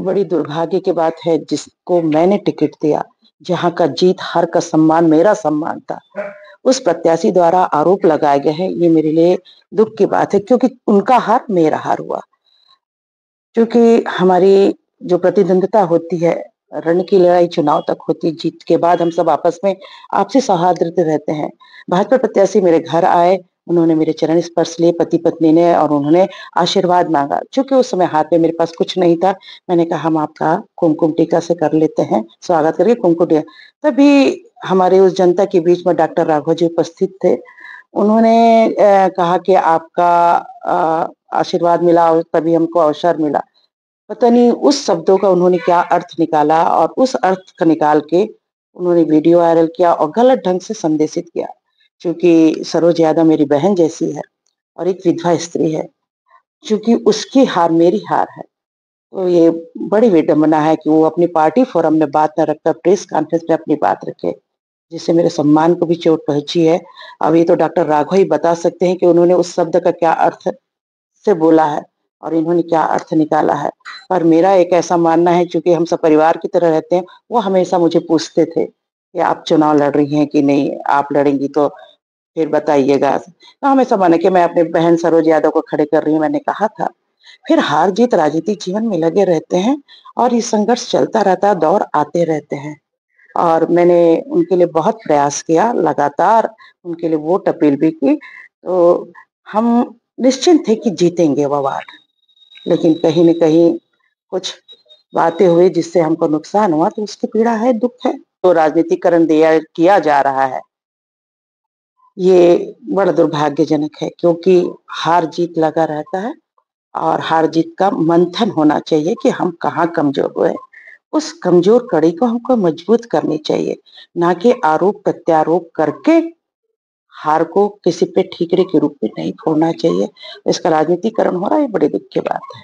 बड़ी दुर्भाग्य की बात है जिसको मैंने टिकट दिया, जहाँ का जीत हार का सम्मान मेरा सम्मान था, उस प्रत्याशी द्वारा आरोप लगाए गए हैं, ये मेरे लिए दुःख की बात है क्योंकि उनका हार मेरा हार हुआ। क्योंकि हमारी जो प्रतिद्वंद्विता होती है, रण की लड़ाई चुनाव तक होती है, जीत के बाद हम सब आपस में आपसी सौहार्द रहते हैं। भाजपा प्रत्याशी मेरे घर आए, उन्होंने मेरे चरण स्पर्श लिए पति-पत्नी ने और उन्होंने आशीर्वाद माँगा। चूँकि उस समय हाथ में मेरे पास कुछ नहीं था, मैंने कहा हम आपका कुमकुम टीका से कर लेते हैं, स्वागत करके कुमकुम टीका तभी हमारे उस जनता के बीच में डॉक्टर राघव जी उपस्थित थे। उन्होंने कहा कि आपका आशीर्वाद मिला और तभी हमको अवसर मिला। पता नहीं उस शब्दों का उन्होंने क्या अर्थ निकाला और उस अर्थ का निकाल के उन्होंने वीडियो वायरल किया और गलत ढंग से संदेशित किया। चूँकि सरोज यादव मेरी बहन जैसी है और एक विधवा स्त्री है, चूँकि उसकी हार मेरी हार है, तो ये बड़ी विडंबना है कि वो अपनी पार्टी फोरम में बात न रखकर प्रेस कॉन्फ्रेंस में अपनी बात रखे, जिससे मेरे सम्मान को भी चोट पहुँची है। अब ये तो डॉक्टर राघव ही बता सकते हैं कि उन्होंने उस शब्द का क्या अर्थ से बोला है और इन्होंने क्या अर्थ निकाला है। पर मेरा एक ऐसा मानना है चूँकि हम सब परिवार की तरह रहते हैं, वो हमेशा मुझे पूछते थे कि आप चुनाव लड़ रही हैं कि नहीं? आप लड़ेंगी तो फिर बताइएगा। तो हमेशा माना कि मैं अपनी बहन सरोज यादव को खड़े कर रही हूँ, मैंने कहा था। फिर हार-जीत राजनीतिक जीवन में लगे रहते हैं और ये संघर्ष चलता रहता है, दौर आते रहते हैं और मैंने उनके लिए बहुत प्रयास किया, लगातार उनके लिए वोट अपील भी की। तो हम निश्चिंत थे कि जीतेंगे वो वार्ड, लेकिन कहीं न कहीं कुछ बातें हुई जिससे हमको नुकसान हुआ तो उसकी पीड़ा है, दुःख है। तो राजनीतिकरण दिया किया जा रहा है, ये बड़ा दुर्भाग्यजनक है क्योंकि हार-जीत लगा रहता है और हार-जीत का मंथन होना चाहिए कि हम कहाँ कमज़ोर हुए। उस कमज़ोर कड़ी को हमको मजबूत करनी चाहिए, ना कि आरोप-प्रत्यारोप करके हार को किसी पे ठीकरे के रूप में नहीं फोड़ना चाहिए। इसका राजनीतिकरण हो रहा है, ये बड़ी दुःख की बात है।